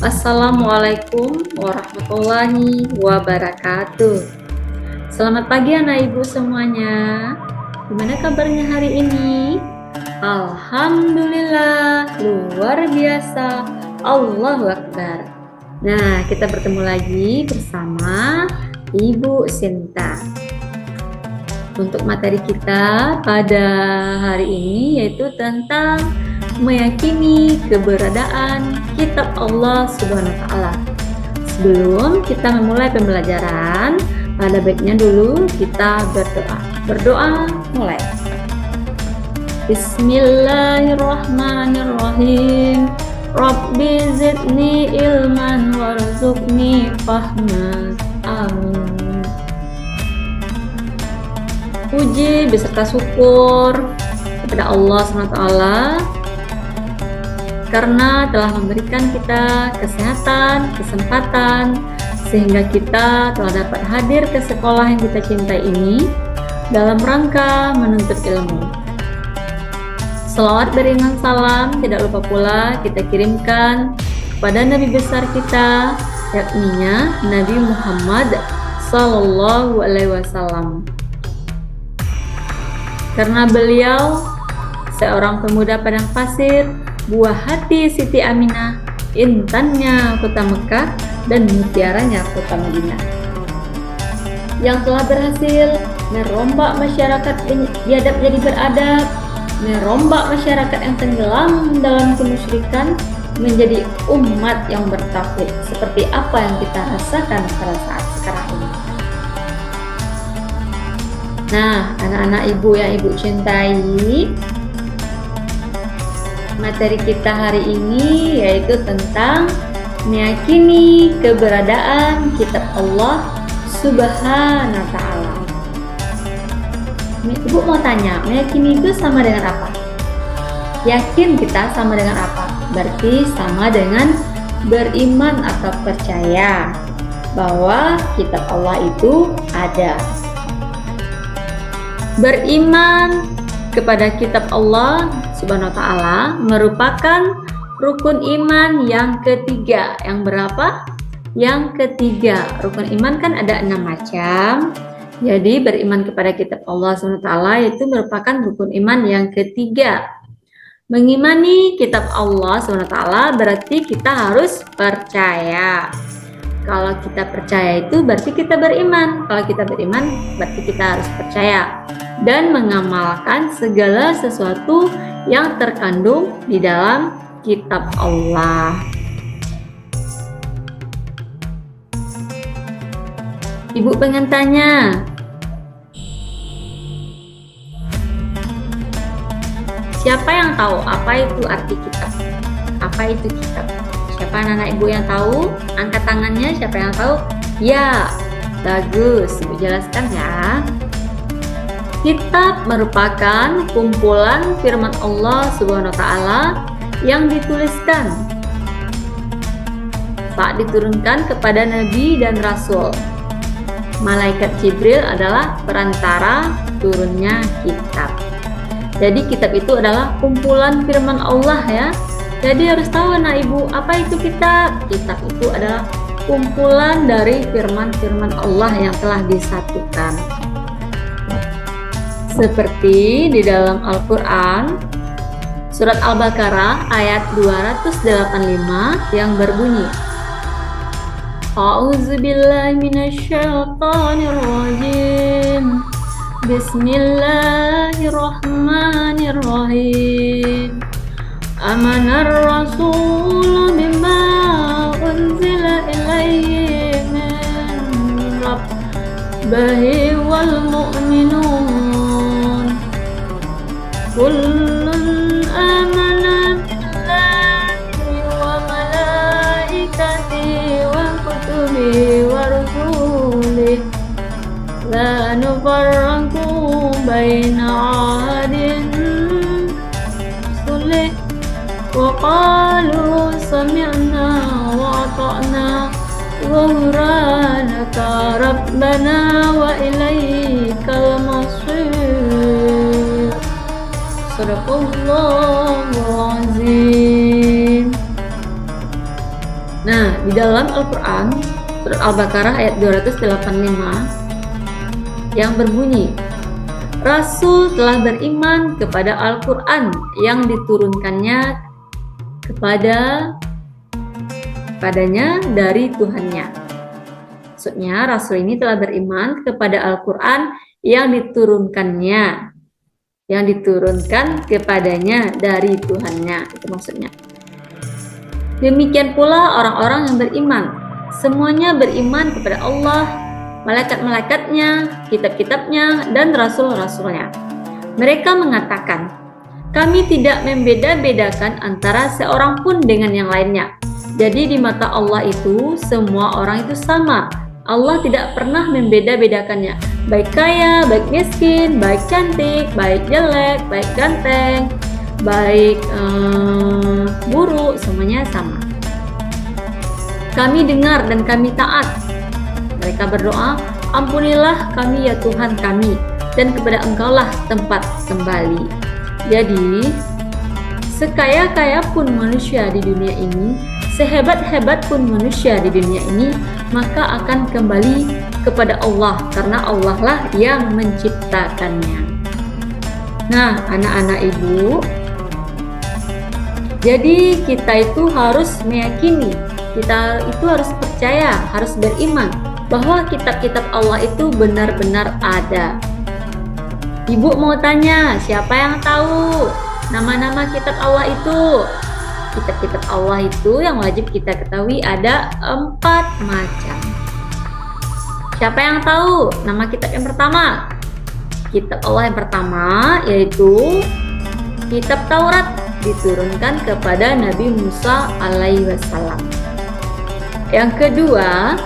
Assalamualaikum warahmatullahi wabarakatuh. Selamat pagi anak ibu semuanya. Gimana kabarnya hari ini? Alhamdulillah, luar biasa. Allahu Akbar. Nah, kita bertemu lagi bersama Ibu Sinta. Untuk materi kita pada hari ini yaitu tentang meyakini keberadaan kitab Allah Subhanahu wa taala. Sebelum kita memulai pembelajaran, pada baiknya dulu kita berdoa. Berdoa mulai. Bismillahirrahmanirrahim. Rabbi zidni ilman warzuqni fahman. Amin. Puji beserta syukur kepada Allah SWT karena telah memberikan kita kesehatan, kesempatan, sehingga kita telah dapat hadir ke sekolah yang kita cintai ini dalam rangka menuntut ilmu. Selawat beriman salam tidak lupa pula kita kirimkan kepada Nabi besar kita, yakninya Nabi Muhammad Sallallahu Alaihi Wasallam. Karena beliau seorang pemuda padang pasir, buah hati Siti Aminah, intannya kota Mekah, dan mutiaranya kota Madinah, yang telah berhasil merombak masyarakat biadab jadi beradab, merombak masyarakat yang tenggelam dalam kemusyrikan menjadi umat yang bertauhid, seperti apa yang kita rasakan pada saat sekarang ini. Nah, anak-anak ibu yang ibu cintai, materi kita hari ini yaitu tentang meyakini keberadaan kitab Allah Subhanahu wa taala. Ibu mau tanya, meyakini itu sama dengan apa? Yakin kita sama dengan apa? Berarti sama dengan beriman atau percaya bahwa kitab Allah itu ada. Beriman kepada kitab Allah Subhanahu wa taala merupakan rukun iman yang ketiga. Yang berapa? Yang ketiga. Rukun iman kan ada 6 macam. Jadi beriman kepada kitab Allah Subhanahu wa taala itu merupakan rukun iman yang ketiga. Mengimani kitab Allah Subhanahu wa taala berarti kita harus percaya. Kalau kita percaya itu berarti kita beriman. Kalau kita beriman berarti kita harus percaya dan mengamalkan segala sesuatu yang terkandung di dalam kitab Allah. Ibu pengen tanya, siapa yang tahu apa itu arti kitab? Apa itu kitab? Siapa anak-anak ibu yang tahu? Angkat tangannya, siapa yang tahu? Ya, bagus. Ibu jelaskan ya. Kitab merupakan kumpulan firman Allah Subhanahu wa taala yang dituliskan saat diturunkan kepada nabi dan rasul. Malaikat Jibril adalah perantara turunnya kitab. Jadi kitab itu adalah kumpulan firman Allah ya. Jadi harus tahu anak ibu, apa itu kitab? Kitab itu adalah kumpulan dari firman-firman Allah yang telah disatukan. Seperti di dalam Al-Quran, surat Al-Baqarah ayat 285 yang berbunyi, A'udzubillahi minasyaitonirrajim. Bismillahirrahmanirrahim. Amanar Rasul bima unzila ilaihi min rabbihi wal mu'minun. Kullun amana billahi wa malaikatihi wa kutubihi wa rusulihi la nufarriqu baina ahadin rusulihi wa qalu sami'na wa ata'na ghufranaka rabbana wa ilaikal masir. Sadaqallahul azim. Nah, di dalam Al-Quran, surat Al-Baqarah ayat 285, yang berbunyi, Rasul telah beriman kepada Al-Quran yang diturunkannya kepadanya dari Tuhannya. Maksudnya, Rasul ini telah beriman kepada Al-Quran yang diturunkan kepadanya dari Tuhannya. Itu maksudnya. Demikian pula orang-orang yang beriman. Semuanya beriman kepada Allah, malaikat-malaikatnya, kitab-kitabnya, dan rasul-rasulnya. Mereka mengatakan, kami tidak membeda-bedakan antara seorang pun dengan yang lainnya. Jadi di mata Allah itu, semua orang itu sama. Allah tidak pernah membeda-bedakannya. Baik kaya, baik miskin, baik cantik, baik jelek, baik ganteng, baik buruk, semuanya sama. Kami dengar dan kami taat. Mereka berdoa, ampunilah kami ya Tuhan kami, dan kepada Engkaulah tempat kembali. Jadi, sekaya-kaya pun manusia di dunia ini, sehebat-hebat pun manusia di dunia ini, maka akan kembali kepada Allah, karena Allah lah yang menciptakannya. Nah, anak-anak ibu, jadi kita itu harus meyakini, kita itu harus percaya, harus beriman bahwa kitab-kitab Allah itu benar-benar ada. Ibu mau tanya, siapa yang tahu nama-nama kitab Allah itu? Kitab-kitab Allah itu yang wajib kita ketahui ada 4 macam. Siapa yang tahu nama kitab yang pertama? Kitab Allah yang pertama yaitu kitab Taurat, diturunkan kepada Nabi Musa alaihi wasallam. Yang kedua,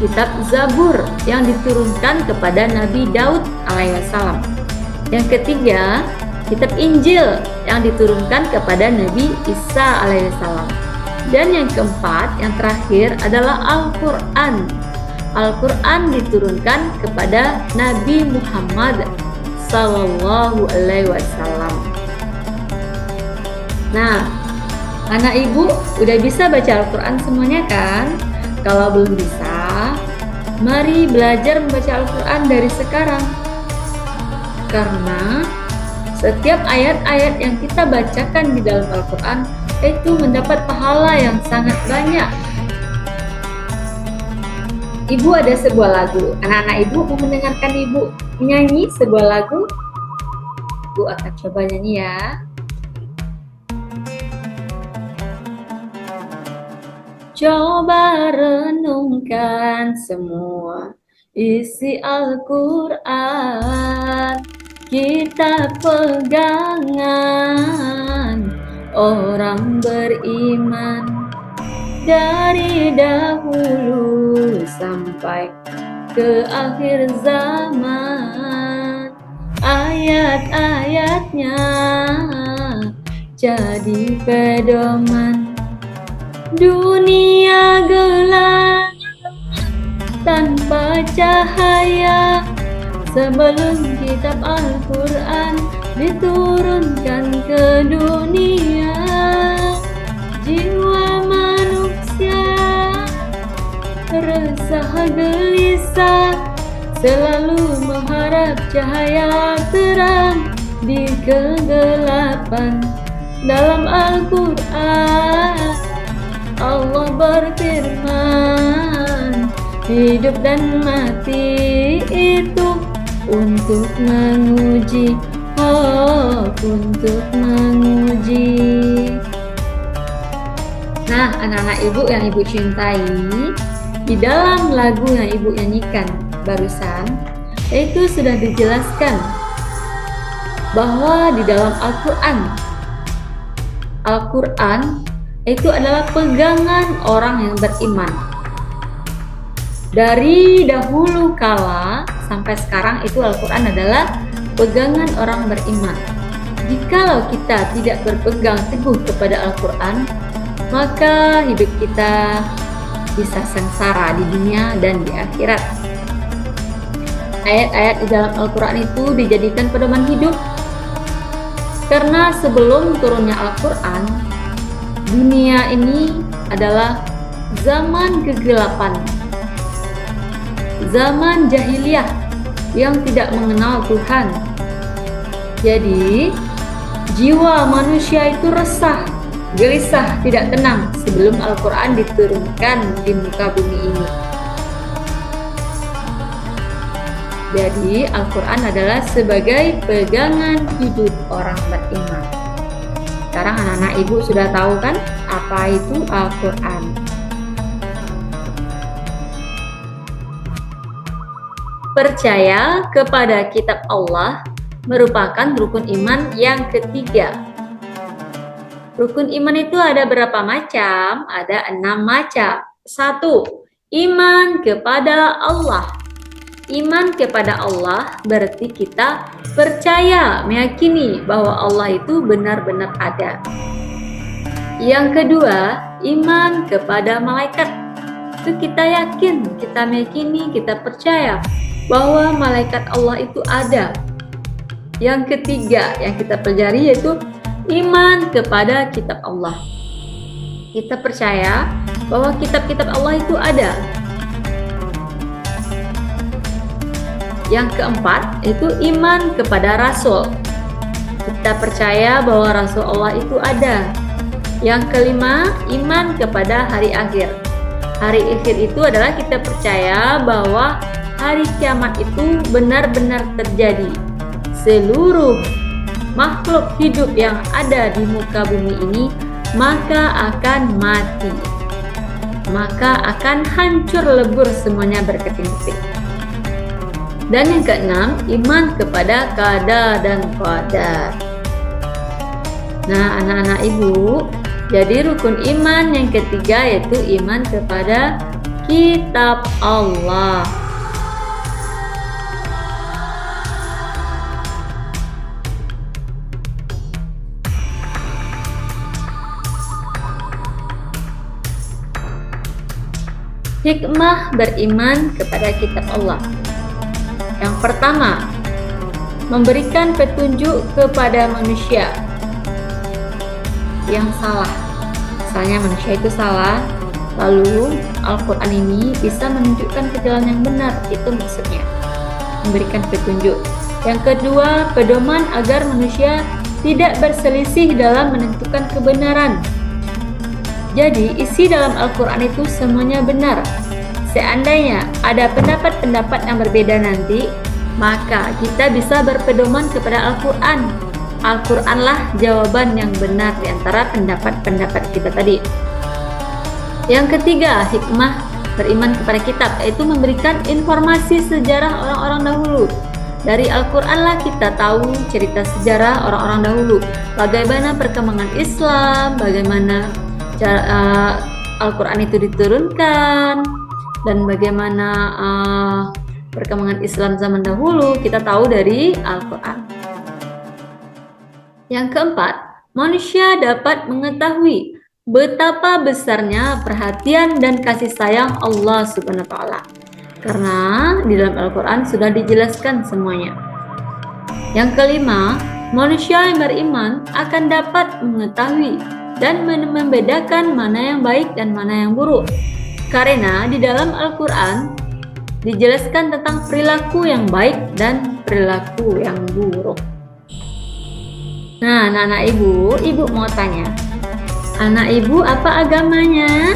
kitab Zabur yang diturunkan kepada Nabi Daud alaihi wasallam. Yang ketiga, kitab Injil yang diturunkan kepada Nabi Isa alaihissalam. Dan yang keempat, yang terakhir adalah Al-Quran. Al-Quran diturunkan kepada Nabi Muhammad sallallahu alaihi wasallam. Nah, anak ibu udah bisa baca Al-Quran semuanya kan? Kalau belum bisa, mari belajar membaca Al-Quran dari sekarang. Karena setiap ayat-ayat yang kita bacakan di dalam Al-Quran itu mendapat pahala yang sangat banyak. Ibu ada sebuah lagu. Anak-anak ibu mau mendengarkan ibu menyanyi sebuah lagu? Ibu akan coba nyanyi ya. Coba renungkan semua isi Al-Quran, kita pegangan orang beriman dari dahulu sampai ke akhir zaman. Ayat-ayatnya jadi pedoman. Dunia gelap tanpa cahaya, sebelum kitab Al-Quran diturunkan ke dunia. Jiwa manusia resah gelisah, selalu mengharap cahaya terang di kegelapan. Dalam Al-Quran Allah berfirman, hidup dan mati itu untuk menguji, untuk menguji. Nah, anak-anak ibu yang ibu cintai, di dalam lagu yang ibu nyanyikan barusan, itu sudah dijelaskan bahwa di dalam Al-Quran itu adalah pegangan orang yang beriman. Dari dahulu kala sampai sekarang itu Al-Quran adalah pegangan orang beriman. Jikalau kita tidak berpegang teguh kepada Al-Quran, maka hidup kita bisa sengsara di dunia dan di akhirat. Ayat-ayat di dalam Al-Quran itu dijadikan pedoman hidup, karena sebelum turunnya Al-Quran, dunia ini adalah zaman kegelapan, zaman jahiliyah yang tidak mengenal Tuhan. Jadi, jiwa manusia itu resah, gelisah, tidak tenang sebelum Al-Quran diturunkan di muka bumi ini. Jadi, Al-Quran adalah sebagai pegangan hidup orang beriman. Sekarang anak-anak ibu sudah tahu kan apa itu Al-Quran? Percaya kepada kitab Allah merupakan rukun iman yang ketiga. Rukun iman itu ada berapa macam? Ada 6 macam. 1. Iman kepada Allah. Iman kepada Allah berarti kita percaya, meyakini bahwa Allah itu benar-benar ada. Yang kedua, iman kepada malaikat. Itu kita yakin, kita meyakini, kita percaya bahwa malaikat Allah itu ada. Yang ketiga yang kita pelajari yaitu iman kepada kitab Allah. Kita percaya bahwa kitab-kitab Allah itu ada. Yang keempat itu iman kepada Rasul. Kita percaya bahwa Rasul Allah itu ada. Yang kelima, iman kepada hari akhir. Hari akhir itu adalah kita percaya bahwa hari kiamat itu benar-benar terjadi. Seluruh makhluk hidup yang ada di muka bumi ini maka akan mati, maka akan hancur lebur semuanya berkeping-keping. Dan yang keenam, iman kepada qada dan qadar. Nah, anak-anak ibu, jadi rukun iman yang ketiga yaitu iman kepada kitab Allah. Hikmah beriman kepada kitab Allah. Yang pertama, memberikan petunjuk kepada manusia yang salah. Misalnya manusia itu salah, lalu Al-Quran ini bisa menunjukkan ke jalan yang benar. Itu maksudnya, memberikan petunjuk. Yang kedua, pedoman agar manusia tidak berselisih dalam menentukan kebenaran. Jadi, isi dalam Al-Quran itu semuanya benar. Seandainya ada pendapat-pendapat yang berbeda nanti, maka kita bisa berpedoman kepada Al-Quran. Al-Quranlah jawaban yang benar di antara pendapat-pendapat kita tadi. Yang ketiga, hikmah beriman kepada kitab, yaitu memberikan informasi sejarah orang-orang dahulu. Dari Al-Quranlah kita tahu cerita sejarah orang-orang dahulu, bagaimana perkembangan Islam, bagaimana Al-Quran itu diturunkan, dan bagaimana perkembangan Islam zaman dahulu kita tahu dari Al-Quran. Yang keempat, manusia dapat mengetahui betapa besarnya perhatian dan kasih sayang Allah Subhanahu wa Ta'ala, karena di dalam Al-Quran sudah dijelaskan semuanya. Yang kelima, manusia yang beriman akan dapat mengetahui dan membedakan mana yang baik dan mana yang buruk. Karena di dalam Al-Quran dijelaskan tentang perilaku yang baik dan perilaku yang buruk. Nah, anak ibu mau tanya, anak ibu apa agamanya?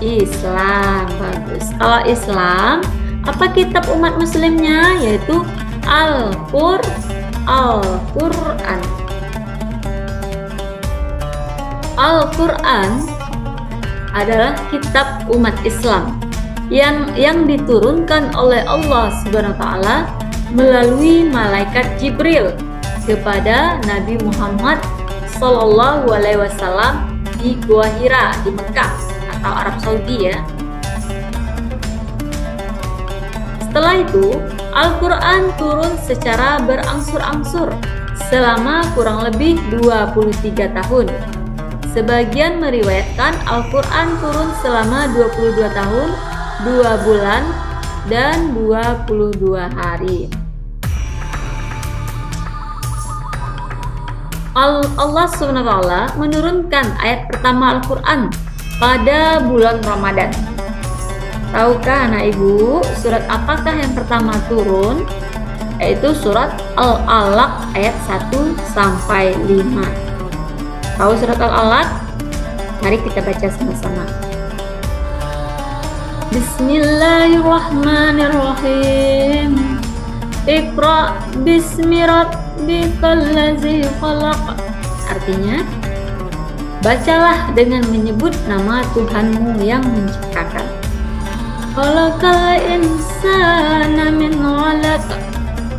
Islam. Bagus. Kalau Islam, apa kitab umat muslimnya? Yaitu Al-Quran. Al-Quran adalah kitab umat Islam yang diturunkan oleh Allah Subhanahu wa Ta'ala melalui malaikat Jibril kepada Nabi Muhammad Sallallahu Alaihi Wasallam di Gua Hira di Mekah atau Arab Saudi ya. Setelah itu, Al-Quran turun secara berangsur-angsur selama kurang lebih 23 tahun. Sebagian meriwayatkan Al-Quran turun selama 22 tahun, 2 bulan, dan 22 hari. Allah SWT menurunkan ayat pertama Al-Quran pada bulan Ramadan. Tahukah anak ibu surat apakah yang pertama turun? Yaitu surat Al-Alaq ayat 1 sampai 5. Tahu surat Al-Alaq? Mari kita baca sama-sama. Bismillahirrahmanirrahim. Iqra bismi rabbikal ladzi khalaq. Artinya, bacalah dengan menyebut nama Tuhanmu yang menciptakan. Khalaqal insana min 'alaq.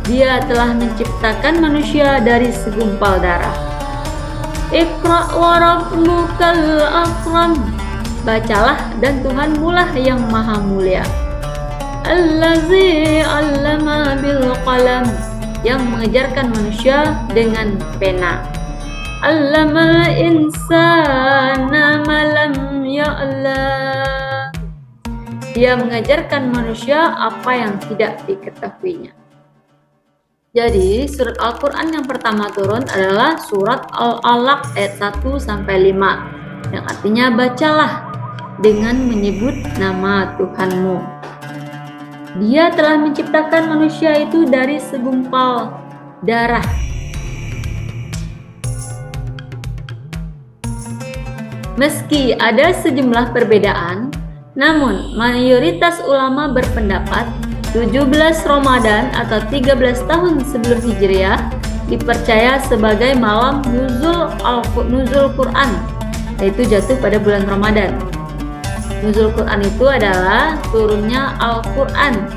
Dia telah menciptakan manusia dari segumpal darah. Iqra wa rabbukal akram. Bacalah dan Tuhanmu lah yang maha mulia. Allazi 'allama bil qalam. Yang mengajarkan manusia dengan pena. 'Allamal insana ma lam ya'lam. Dia mengajarkan manusia apa yang tidak diketahuinya. Jadi, surat Al-Quran yang pertama turun adalah surat Al-Alaq ayat 1 sampai 5, yang artinya bacalah dengan menyebut nama Tuhanmu. Dia telah menciptakan manusia itu dari segumpal darah. Meski ada sejumlah perbedaan, namun mayoritas ulama berpendapat 17 Ramadan atau 13 tahun sebelum Hijriah dipercaya sebagai malam nuzul Quran, yaitu jatuh pada bulan Ramadan. Nuzul Quran itu adalah turunnya Al-Quran.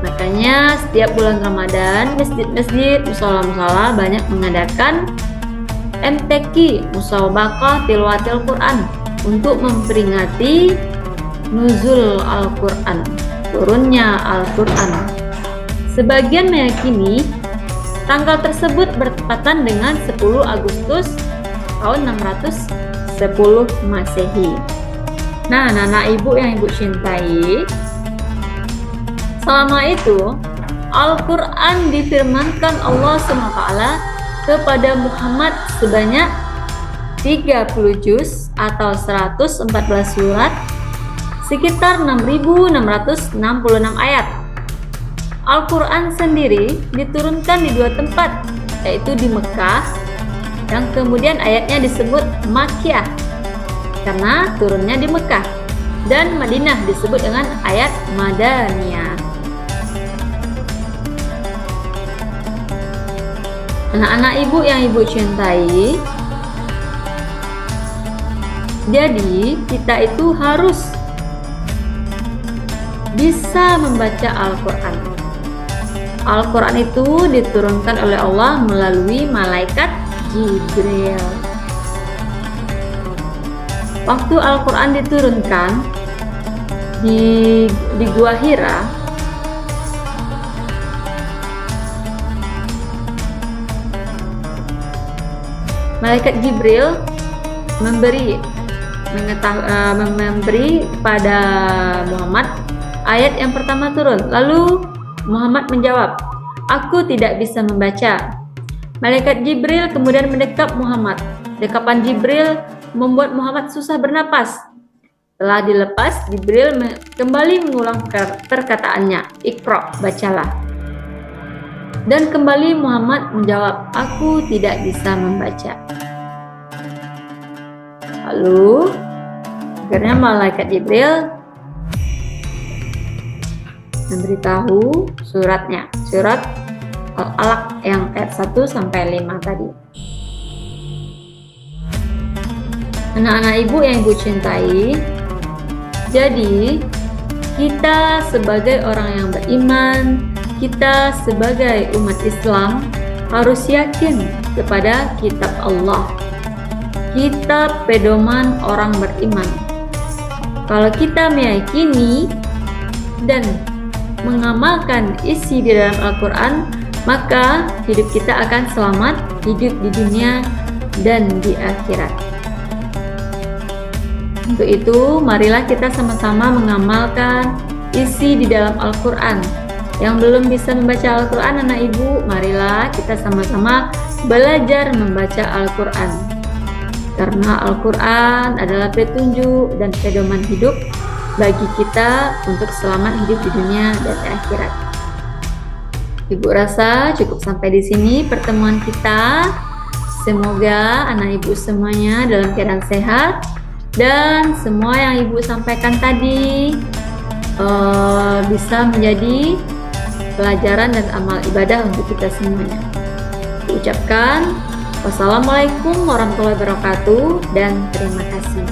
Makanya setiap bulan Ramadan masjid-masjid, musola-musola banyak mengadakan MTQ, Musabaqah Tilawatil Quran, untuk memperingati nuzul Al-Quran, turunnya Al-Quran. Sebagian meyakini tanggal tersebut bertepatan dengan 10 Agustus tahun 610 Masehi. Nah, anak ibu yang ibu cintai, selama itu Al-Quran difirmankan Allah SWT kepada Muhammad sebanyak 30 juz atau 114 surat, sekitar 6.666 ayat. Al-Quran sendiri diturunkan di dua tempat, yaitu di Mekah, yang kemudian ayatnya disebut Makkiyah karena turunnya di Mekah, dan Madinah disebut dengan ayat Madaniyah. Anak-anak ibu yang ibu cintai, jadi kita itu harus bisa membaca Al-Quran. Al-Quran itu diturunkan oleh Allah melalui malaikat Jibril. Waktu Al-Quran diturunkan di Gua Hira, malaikat Jibril memberi kepada Muhammad ayat yang pertama turun. Lalu Muhammad menjawab, "Aku tidak bisa membaca." Malaikat Jibril kemudian mendekap Muhammad. Dekapan Jibril membuat Muhammad susah bernapas. Setelah dilepas, Jibril kembali mengulang perkataannya, "Iqra, bacalah." Dan kembali Muhammad menjawab, "Aku tidak bisa membaca." Lalu akhirnya malaikat Jibril memberitahu suratnya, surat Al-Alaq yang ayat 1 sampai 5 tadi. Anak-anak ibu yang ibu cintai, jadi kita sebagai orang yang beriman, kita sebagai umat Islam harus yakin kepada kitab Allah, kitab pedoman orang beriman. Kalau kita meyakini dan mengamalkan isi di dalam Al-Quran, maka hidup kita akan selamat, hidup di dunia dan di akhirat. Untuk itu, marilah kita sama-sama mengamalkan isi di dalam Al-Quran. Yang belum bisa membaca Al-Quran, anak ibu, marilah kita sama-sama belajar membaca Al-Quran. karena Al-Quran adalah petunjuk dan pedoman hidup bagi kita untuk selamat hidup di dunia dan di akhirat. Ibu rasa cukup sampai di sini pertemuan kita. Semoga anak ibu semuanya dalam keadaan sehat dan semua yang ibu sampaikan tadi bisa menjadi pelajaran dan amal ibadah untuk kita semuanya. Ucapkan wassalamualaikum warahmatullahi wabarakatuh dan terima kasih.